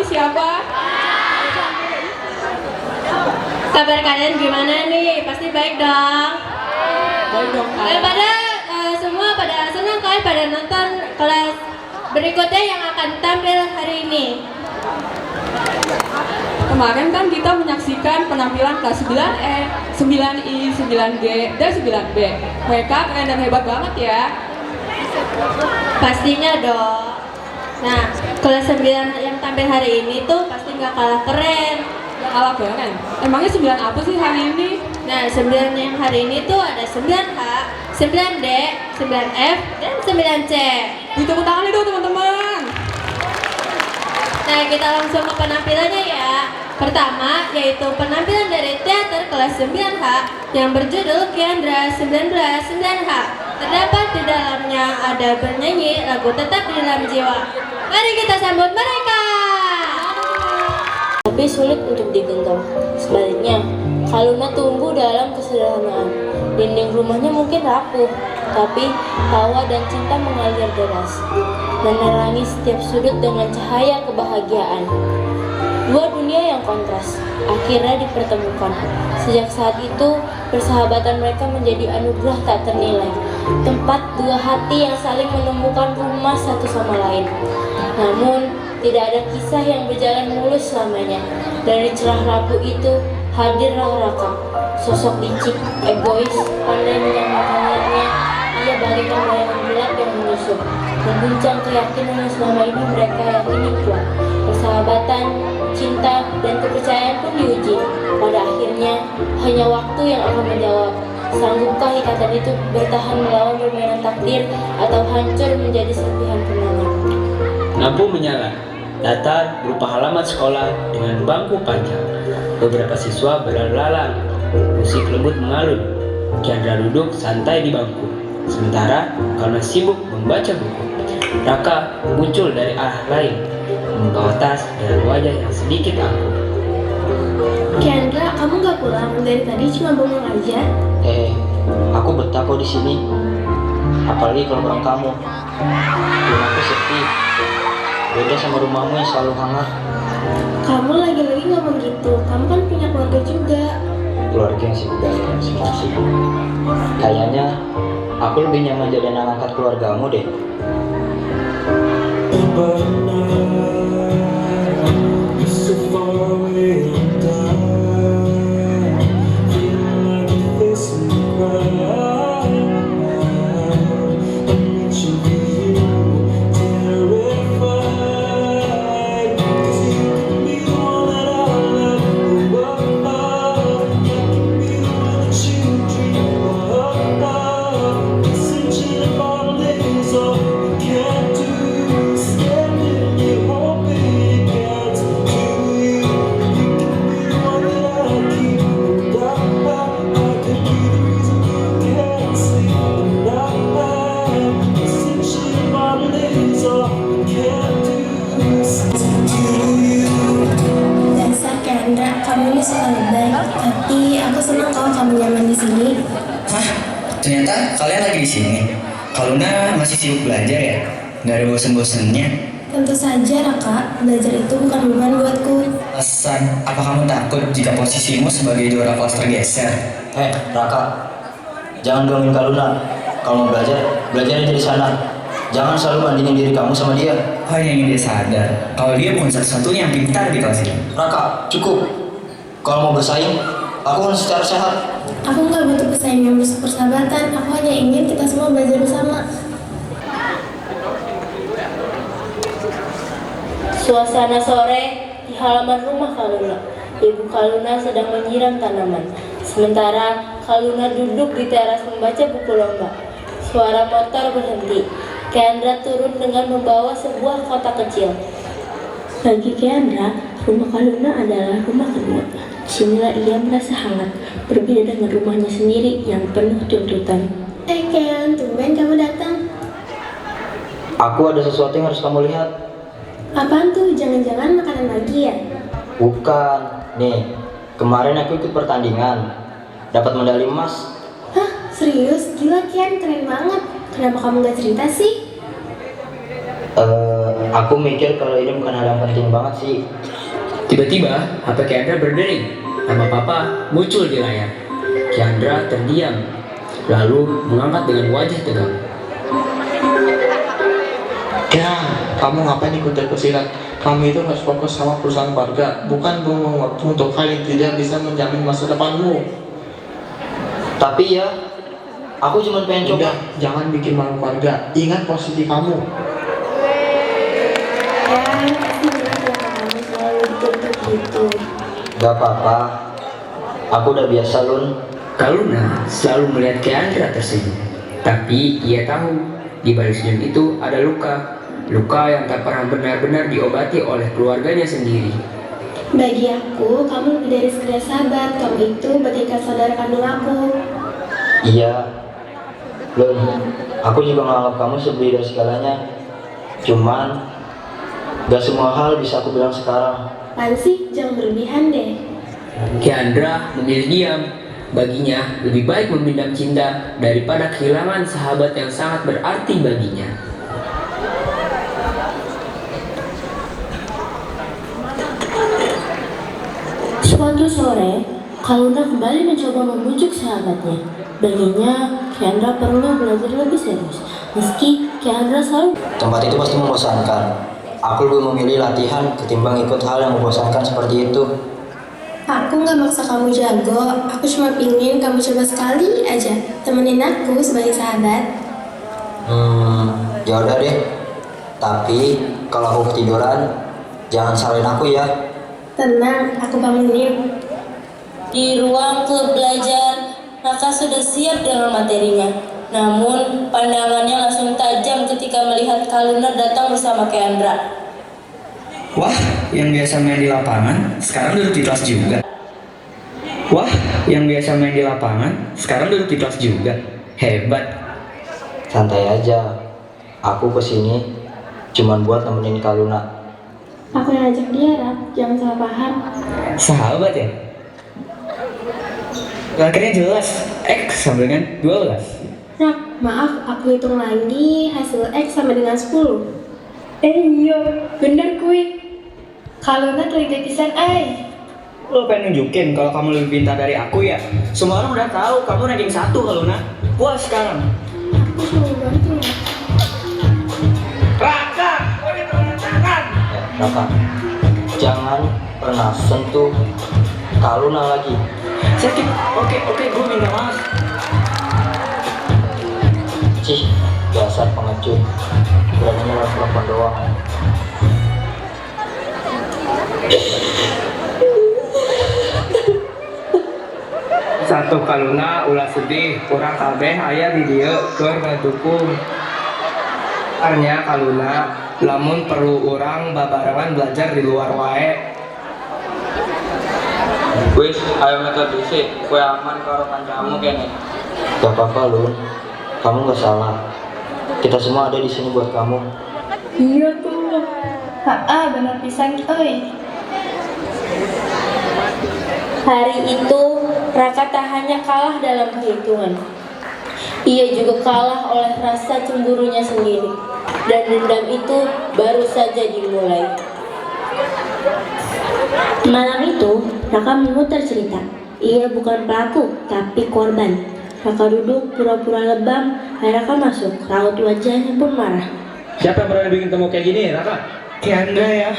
nih siapa? Kabar kalian gimana nih? Pasti baik dong. Baik dong Kak. Semua pada senang kan pada nonton kelas berikutnya yang akan tampil hari ini. Kemarin kan kita menyaksikan penampilan kelas 9E, 9I, 9G, dan 9B. Mereka keren dan hebat banget ya. Pastinya dong. Nah, kelas 9 yang tampil hari ini tuh pasti nggak kalah keren. Gak kalah keren. Emangnya 9 apa sih hari ini? Nah, 9 yang hari ini tuh ada 9H, 9D, 9F, dan 9C. Ditepuk tangan dong teman-teman. Nah, kita langsung ke penampilannya ya. Pertama, yaitu penampilan dari teater kelas 9H yang berjudul Kiandra 19 9H. Terdapat di dalamnya ada bernyanyi lagu Tetap di Dalam Jiwa. Mari kita sambut mereka. Tapi sulit untuk digenggam. Sebaliknya, Kaluna tumbuh dalam kesederhanaan. Dinding rumahnya mungkin rapuh, tapi tawa dan cinta mengalir deras, menerangi setiap sudut dengan cahaya kebahagiaan. Dua dunia yang kontras akhirnya dipertemukan. Sejak saat itu, persahabatan mereka menjadi anugerah tak ternilai, tempat dua hati yang saling menemukan rumah satu sama lain. Namun, tidak ada kisah yang berjalan mulus selamanya. Dari celah rapuh itu, hadirlah Raka, sosok licik, egois, pandai menyamakan niatnya. Ia bagaikan bayangan gelap yang menyusup, mengguncang keyakinan yang selama ini mereka yakini kuat. Persahabatan, cinta, dan kepercayaan pun diuji. Pada akhirnya, hanya waktu yang akan menjawab. Sanggupkah ikatan itu bertahan melawan permainan takdir atau hancur menjadi serpihan kenangan? Lampu menyala, datar berupa halaman sekolah dengan bangku panjang. Beberapa siswa berlalu-lalang, musik lembut mengalun. Kiandra duduk santai di bangku, sementara karena sibuk membaca buku. Raka muncul dari arah lain, membawa tas dengan wajah yang sedikit angkuh. Kiandra, kamu gak pulang? Dari tadi cuma bengong aja. Aku betah kok di sini. Apalagi kalau bareng kamu. Rumahku sepi. Beda sama rumahmu yang selalu hangat. Kamu lagi-lagi ngomong gitu. Kamu kan punya keluarga juga. Keluarga yang sibuk dari masing-masing. Kayaknya aku lebih nyaman jadi anak angkat keluargamu deh. Dasar Kiandra, kamu ini suka lebay. Tapi aku senang kalau kamu nyaman di sini. Hah? Ternyata kalian lagi di sini. Kaluna masih sibuk belajar ya? Nggak ada bosan-bosannya? Tentu saja, Raka. Belajar itu bukan beban buatku. Alasan, apa kamu takut jika posisimu sebagai juara kelas tergeser? Raka, jangan gangguin Kaluna. Kalau mau belajar, belajar aja di sana. Jangan selalu bandingin diri kamu sama dia. Hanya ingin dia sadar kalau dia bukan satu-satunya yang pintar di kelas ini. Raka, cukup. Kalau mau bersaing, aku harus secara sehat. Aku nggak butuh pesaing yang merusak persahabatan. Aku hanya ingin kita semua belajar bersama. Suasana sore di halaman rumah Kaluna. Ibu Kaluna sedang menyiram tanaman, sementara Kaluna duduk di teras membaca buku lomba. Suara motor berhenti. Kiandra turun dengan membawa sebuah kotak kecil. Bagi Kiandra, rumah Kaluna adalah rumah kedua. Disinilah ia merasa hangat, berbeda dengan rumahnya sendiri yang penuh tuntutan. Ken, tumben kamu datang. Aku ada sesuatu yang harus kamu lihat. Apaan tuh? Jangan-jangan makanan lagi ya? Bukan. Nih, kemarin aku ikut pertandingan. Dapat medali emas. Hah? Serius? Gila Kian, keren banget. Kenapa kamu gak cerita sih? Aku mikir kalau ini bukan hal yang penting banget sih. Tiba-tiba HP Kiandra berdering. Nama papa muncul di layar. Kiandra terdiam, lalu mengangkat dengan wajah tegang. Ya, kamu ngapain ikut tersirat? Kamu itu harus fokus sama perusahaan keluarga, bukan buang waktu untuk hal yang tidak bisa menjamin masa depanmu. Tapi ya, aku cuma pengen coba. Udah, jangan bikin malu keluarga. Ingat posisi kamu. Ya, pasti benar ya kamu selalu dituntut gitu. Gak apa-apa, aku udah biasa Lun. Kaluna selalu melihat Kiandra tersenyum, tapi ia tahu di balik senyum itu ada luka yang tak pernah benar-benar diobati oleh keluarganya sendiri. Bagi aku, kamu lebih dari sekedar sahabat. Kamu itu bagaikan saudara kandung aku. Iya, Lun, aku juga nganggap kamu sebeli dari segalanya. Cuman, gak semua hal bisa aku bilang sekarang. Apaan sih? Jangan berlebihan deh. Kiandra memilih diam. Baginya, lebih baik memendam cinta daripada kehilangan sahabat yang sangat berarti baginya. Suatu sore, Kaluna kembali mencoba membujuk sahabatnya. Baginya, Kiandra perlu belajar lebih serius. Meski Kiandra selalu Tempat itu pasti membosankan. Aku lebih memilih latihan ketimbang ikut hal yang membosankan seperti itu. Aku nggak maksa kamu jago. Aku cuma pingin kamu coba sekali aja. Temenin aku sebagai sahabat. Ya udah deh. Tapi kalau aku ketiduran, jangan salahin aku ya. Tenang, aku bangunin. di ruang klub belajar. Raka sudah siap dengan materinya. Namun, pandangannya langsung tajam ketika melihat Kaluna datang bersama Kiandra. Wah, yang biasa main di lapangan, sekarang duduk di kelas juga. Wah, yang biasa main di lapangan, sekarang duduk di kelas juga. Hebat. Santai aja. Aku kesini cuman buat nemenin Kaluna. Aku yang ajak dia, Rap. Jangan salah paham. Sahabat ya? Akhirnya jelas, X sama dengan 12. Rap, maaf, aku hitung lagi hasil X sama dengan 10. Iya, bener kuy. Kaluna teliti pisan, Lo pengen nunjukin kalau kamu lebih pintar dari aku ya? Semua orang udah tahu kamu ranking 1 kalau puas sekarang. Aku selalu bantu. Raka, kau ditolong tangan. Raka, jangan pernah sentuh Kaluna lagi. Sakit. Oke, gue minta maaf. Cih, dasar pengecut. Beraninya lawan perempuan doang. Satu Kaluna ulah sedih, kurang kabeh aya di dieu keur ngadukung. Arnya Kaluna lamun perlu urang babarengan belajar di luar wae. Wis, ayo metode dhisik, kue aman karo kancamu kene. Gak apa-apa Lun, kamu gak salah. Kita semua ada di sini buat kamu. Iya tuh. Bener pisan, euy. Hari itu, Raka tak hanya kalah dalam perhitungan. Ia juga kalah oleh rasa cemburunya sendiri. Dan dendam itu baru saja dimulai. Malam itu, Raka memutar cerita. Ia bukan pelaku, tapi korban. Raka duduk pura-pura lebam, Raka masuk. Raut wajahnya pun marah. Siapa yang berani bikin kamu kayak gini, Raka? Kiandra ya.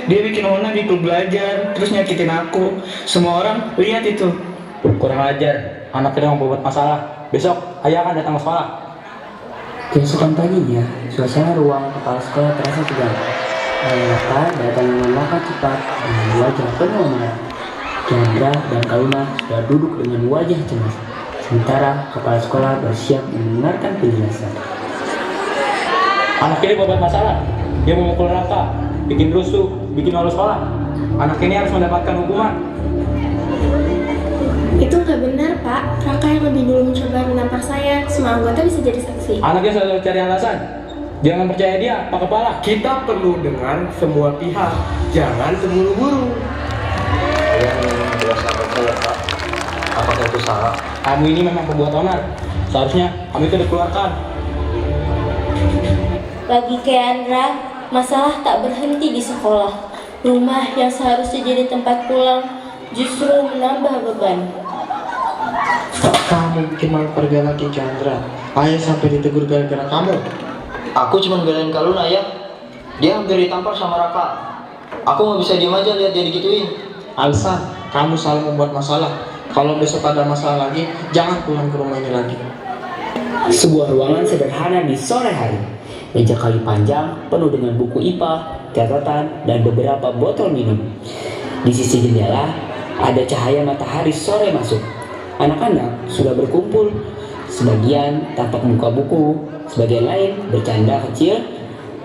Dia bikin Ona di klub belajar, terus nyakitin aku. Semua orang lihat itu. Kurang ajar, anak kita mau buat masalah. Besok, ayah akan datang ke sekolah. Keesokan paginya, suasana ruang kepala sekolah terasa tegang. Raka datang dengan langkah cepat dengan wajah penuh amarah. Kiandra dan Kaluna sudah duduk dengan wajah cemas. Sementara kepala sekolah bersiap mendengarkan penjelasan. Anak ini buat masalah. Dia memukul Raka, bikin rusuh, bikin malu sekolah. Anak ini harus mendapatkan hukuman. Itu nggak benar, Pak. Raka yang lebih dulu mencoba menampar saya. Semua anggota bisa jadi saksi. Anaknya selalu cari alasan. Jangan percaya dia, Pak Kepala. Kita perlu dengar semua pihak, jangan terburu-buru. Kalian ingin menjelaskan ke saya, Pak. Apakah itu salah? Kamu ini memang pembuat onar. Seharusnya kamu itu dikeluarkan. Bagi Kiandra, masalah tak berhenti di sekolah. Rumah yang seharusnya jadi tempat pulang justru menambah beban. Kamu bikin malu keluarga lagi Chandra. Ayah sampai ditegur gara-gara kamu. Aku cuma belain Kaluna ya. Dia hampir ditampar sama Raka. Aku nggak bisa diem aja lihat dia digituin. Alsa, kamu selalu membuat masalah. Kalau besok ada masalah lagi, jangan pulang ke rumah ini lagi. Sebuah ruangan sederhana di sore hari. Meja kayu panjang penuh dengan buku IPA, catatan, dan beberapa botol minum. Di sisi jendela ada cahaya matahari sore masuk. Anak-anak sudah berkumpul. Sebagian tampak buka buku, sebagian lain bercanda kecil,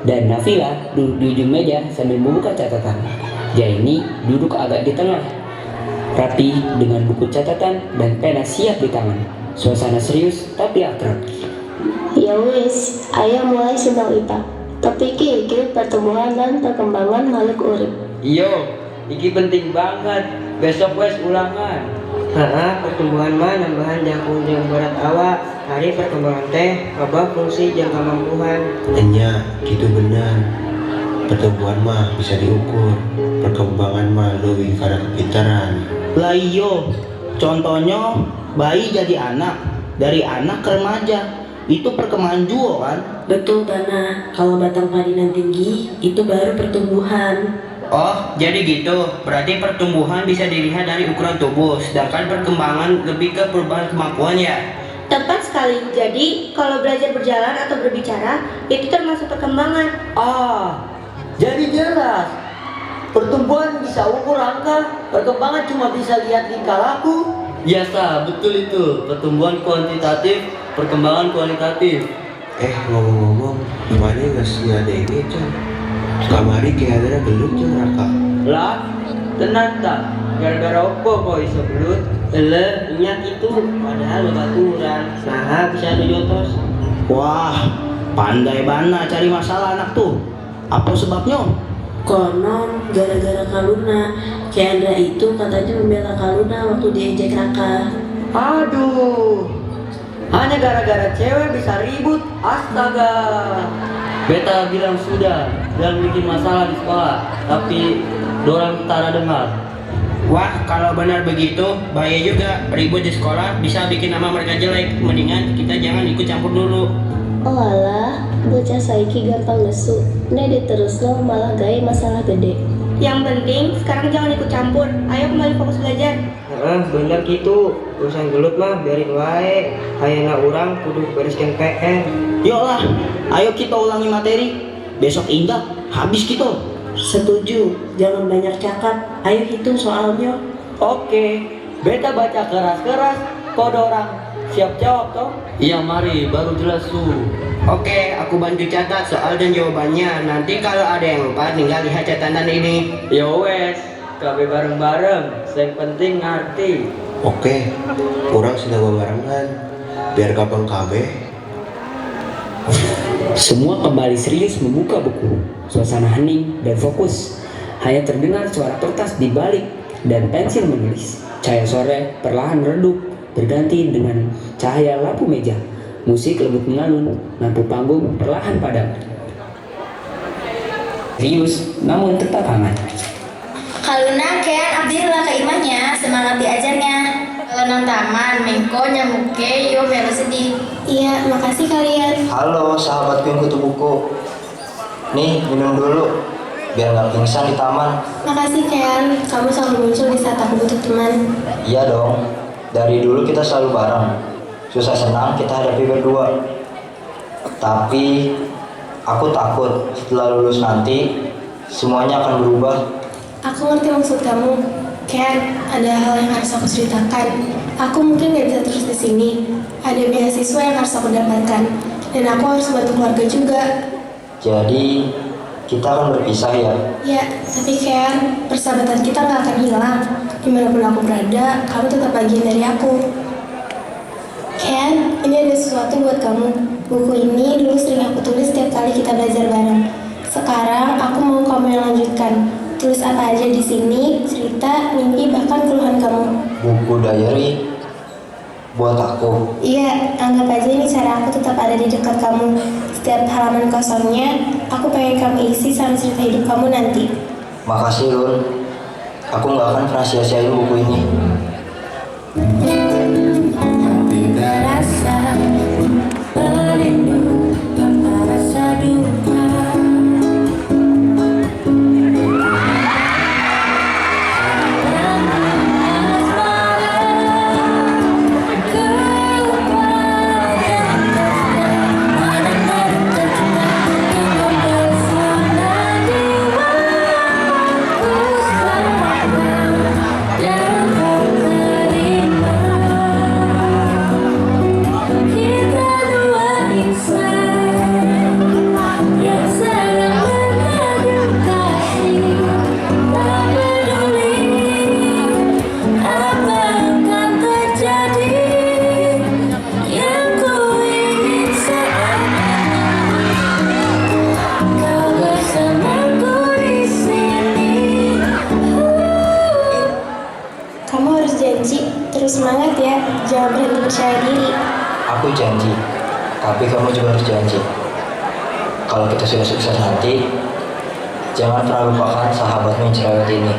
dan Nafila duduk di ujung meja sambil membuka catatan. Jaini duduk agak di tengah, rapi dengan buku catatan dan pena siap di tangan. Suasana serius tapi akrab. Ya wis, ayah mulai sinau IPA. Tapi iki pertumbuhan dan perkembangan makhluk urip. Iyo, iki penting banget. Besok wes ulangan. Pertumbuhan mah nambahan jangkung jeung berat awak. Hari perkembangan teh apa fungsi jeung kemampuan. Hanya gitu benar. Pertumbuhan mah bisa diukur. Perkembangan mah leuwih kada kepintaran. Lah iyo, contohnya bayi jadi anak, dari anak ke remaja. Itu perkembangan juga kan? Betul Bana, kalau batang padinan tinggi itu baru pertumbuhan. Oh, jadi gitu. Berarti pertumbuhan bisa dilihat dari ukuran tubuh, sedangkan perkembangan lebih ke perubahan kemampuan ya? Tepat sekali. Jadi, kalau belajar berjalan atau berbicara, itu termasuk perkembangan. Jadi jelas. Pertumbuhan bisa ukur angka, perkembangan cuma bisa lihat tingkah laku. Biasa, betul itu. Pertumbuhan kuantitatif, perkembangan kualitatif. Ngomong-ngomong, mana nggak sih ada ini Chan? Kamari kayak ada gelut Chan Raka. Lah, tenang tak? Gara-gara opo kok iso belut? Ingat itu padahal bebaturan. Nah, bisa dijotos. Wah, pandai Bana cari masalah anak tuh. Apa sebabnya? Konon gara-gara Kaluna. Kendra itu katanya membela Kaluna waktu diejek Raka. Aduh, hanya gara-gara cewek bisa ribut, astaga. Beta bilang sudah, jangan bikin masalah di sekolah. Tapi dorang tak dengar. Wah, kalau benar begitu, bahaya juga. Ribut di sekolah bisa bikin nama mereka jelek. Mendingan kita jangan ikut campur dulu. Oh alah, bocah saiki gampang nesu. Nek diterusno malah gawe masalah gede. Yang penting, sekarang jangan ikut campur. Ayo kembali fokus belajar. Bener gitu. Urusan gelut mah biarin wae. Hayana urang kudu bereskan PR. Yuk lah, ayo kita ulangi materi. Besok indah, habis kita. Setuju, jangan banyak cakap. Ayo hitung soalnya. Oke, beta baca keras-keras, kode orang siap jawab toh? Iya mari, baru jelas tuh. Oke, aku bantu catat soal dan jawabannya. Nanti kalau ada yang lupa, tinggal lihat catatan ini. Yo wes, KB bareng-bareng. Yang penting ngerti. Oke, orang sudah barengan. Biar gampang KB. Semua kembali serius membuka buku. Suasana hening dan fokus. Hanya terdengar suara kertas di balik dan pensil menulis. Cahaya sore perlahan redup, berganti dengan cahaya lampu meja. Musik lembut mengalun, lampu panggung perlahan padam. Serius, namun tetap hangat. Kaluna kean abdi lah ke imahnya, semangat diajarnya. Kalau nang taman, mengko nyamuke yo melu sedih. Iya, makasih kalian. Halo sahabatku yang kutu buku. Nih, minum dulu. Biar nggak pingsan di taman. Makasih Kean, kamu selalu muncul di saat aku butuh teman. Iya dong. Dari dulu kita selalu bareng. Susah senang kita hadapi berdua. Tapi aku takut setelah lulus nanti semuanya akan berubah. Aku ngerti maksud kamu. Kean, ada hal yang harus aku ceritakan. Aku mungkin gak bisa terus di sini. Ada beasiswa yang harus aku dapatkan. Dan aku harus bantu keluarga juga. Jadi kita akan berpisah ya? Ya, tapi Kean, persahabatan kita gak akan hilang. Dimanapun aku berada, kamu tetap bagian dari aku. Kean, ini ada sesuatu buat kamu. Buku ini dulu sering aku tulis setiap kali kita belajar bareng. Sekarang aku mau kamu yang lanjutkan. Tulis apa aja di sini, cerita, mimpi, bahkan keluhan kamu. Buku diary. buat aku. Iya, anggap aja ini cara aku tetap ada di dekat kamu. Setiap halaman kosongnya, aku pengen kamu isi sama cerita hidup kamu nanti. Makasih Lun, aku nggak akan pernah sia-siain buku ini. Tidak rasa perindu tanpa rasa duka. Kamu harus janji, terus semangat ya, jangan berhenti percaya diri. Aku janji, tapi kamu juga harus janji. Kalau kita sudah sukses nanti, jangan pernah lupakan sahabatmu yang cerewet ini.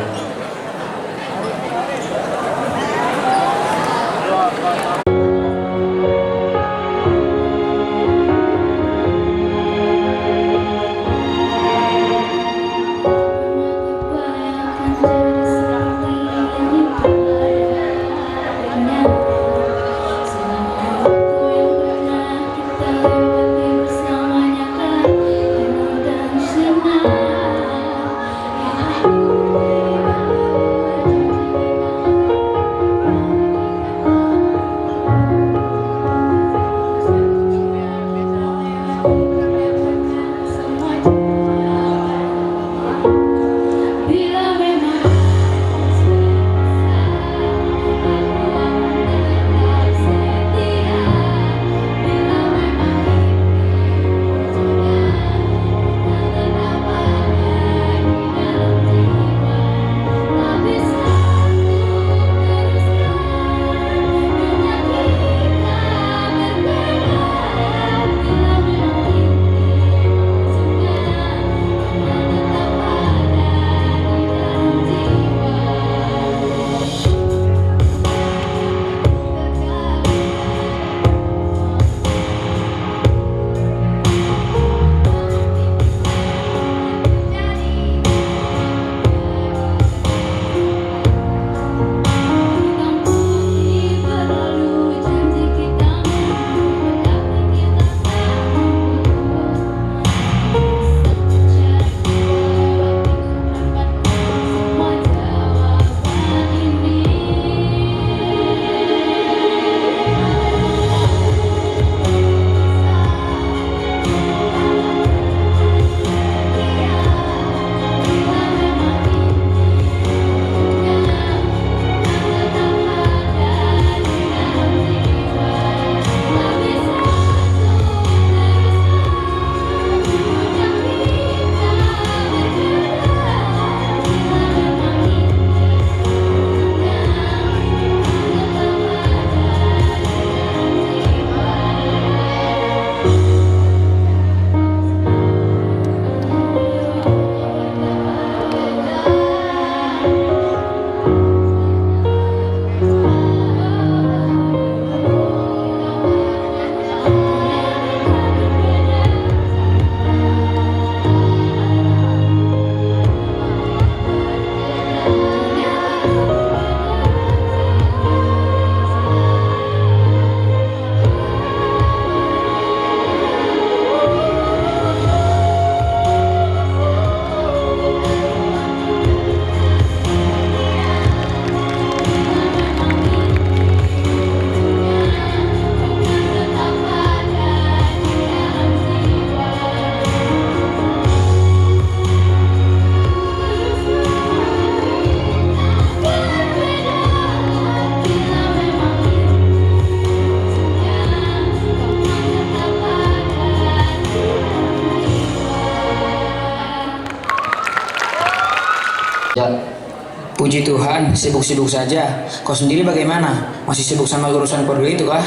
Puji Tuhan, sibuk-sibuk saja. Kau sendiri bagaimana? Masih sibuk sama urusan keluarga itu kah?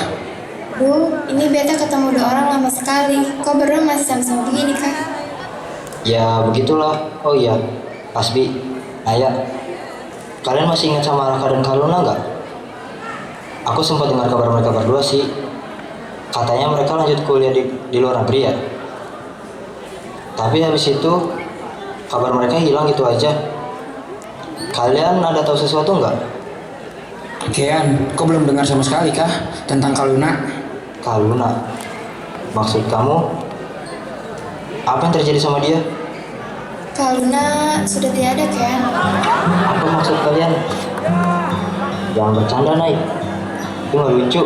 Bu, ini beta ketemu 2 orang lama sekali. Kok berdua masih sama-sama begini kah? Ya begitulah. Oh iya, Pasbi, Naya, kalian masih ingat sama Raka dan Kaluna nggak? Aku sempat dengar kabar mereka berdua sih. Katanya mereka lanjut kuliah di luar negeri ya. Tapi habis itu kabar mereka hilang gitu aja. Kalian ada tahu sesuatu nggak? Kian, kau belum dengar sama sekali kah tentang Kaluna? Kaluna? Maksud kamu? Apa yang terjadi sama dia? Kaluna sudah tiada kan? Apa maksud kalian? Jangan bercanda, Naik. Itu nggak lucu.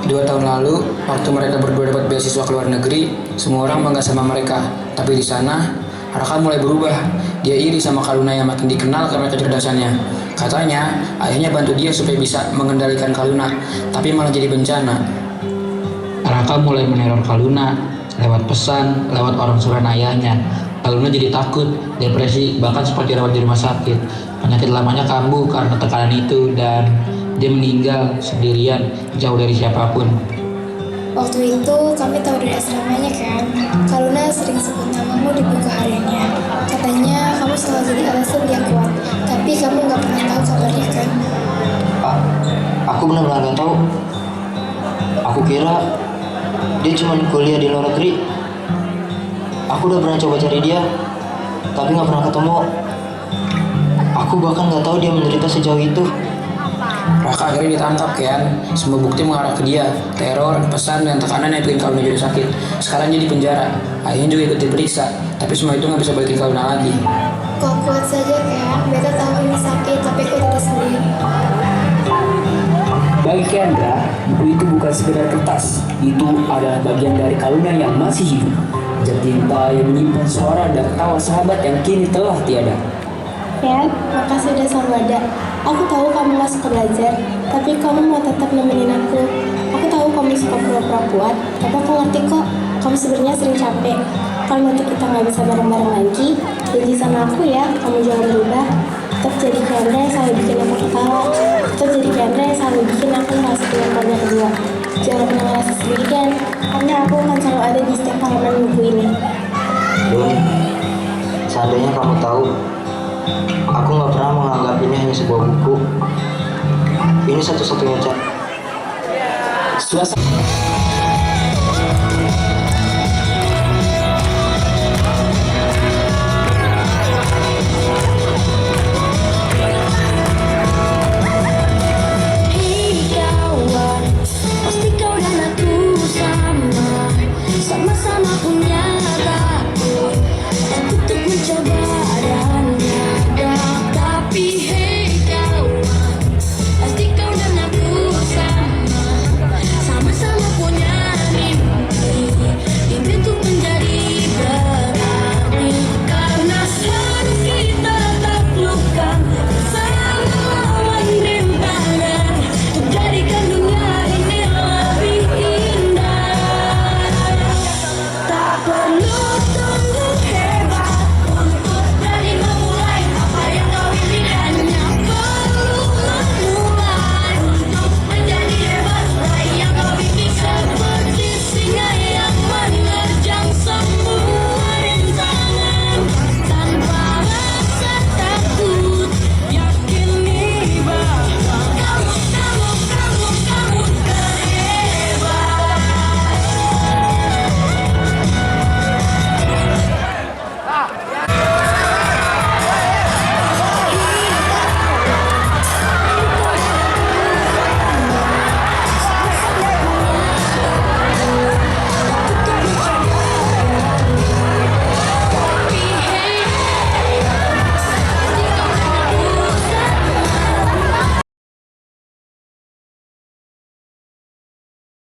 2 tahun lalu, waktu mereka berdua dapat beasiswa ke luar negeri, semua orang bangga sama mereka. Tapi di sana, Raka mulai berubah. Dia iri sama Kaluna yang makin dikenal karena kecerdasannya. Katanya, ayahnya bantu dia supaya bisa mengendalikan Kaluna, tapi malah jadi bencana. Raka mulai meneror Kaluna lewat pesan, lewat orang suruhan ayahnya. Kaluna jadi takut, depresi, bahkan sempat dirawat di rumah sakit. Penyakit lamanya kambuh karena tekanan itu dan dia meninggal sendirian, jauh dari siapapun. Waktu itu kami tahu dari asramanya kan, Kaluna sering sebut namamu di buku hariannya. Katanya kamu selalu jadi alasan dia kuat, tapi kamu nggak pernah tahu kabarnya kan? Aku benar-benar nggak tahu. Aku kira dia cuma kuliah di luar negeri. Aku udah pernah coba cari dia, tapi nggak pernah ketemu. Aku bahkan nggak tahu dia menderita sejauh itu. Raka akhirnya ditangkap Kian. Semua bukti mengarah ke dia. Teror, pesan, dan tekanan yang bikin Kaluna jadi sakit. Sekarang dia di penjara. Ayahnya juga ikut diperiksa. Tapi semua itu nggak bisa balikin Kaluna lagi. Kau kuat saja kan? Beta tahu ini sakit, tapi kau tidak sendiri. Bagi Kendra, buku itu bukan sekedar kertas. Itu adalah bagian dari Kaluna yang masih hidup. Jatinta yang menyimpan suara dan tawa sahabat yang kini telah tiada. Ya, makasih udah sambada. Aku tahu kamu gak suka belajar, tapi kamu mau tetap nemenin aku. Aku tahu kamu suka pura-pura kuat, tapi aku ngerti kok, kamu sebenarnya sering capek. Kalau nanti kita gak bisa bareng-bareng lagi, janji sama aku ya, kamu jangan berubah. Tetap jadi Kendra yang selalu bikin aku ketawa. Tetap jadi Kendra yang selalu bikin aku merasa dengan keluarga kedua. Jangan pernah ngerasa sendirian, karena aku akan selalu ada di setiap halaman buku ini. Dun, seandainya kamu tahu, aku nggak pernah menganggap ini hanya sebuah buku. Ini satu-satunya cara. Suasana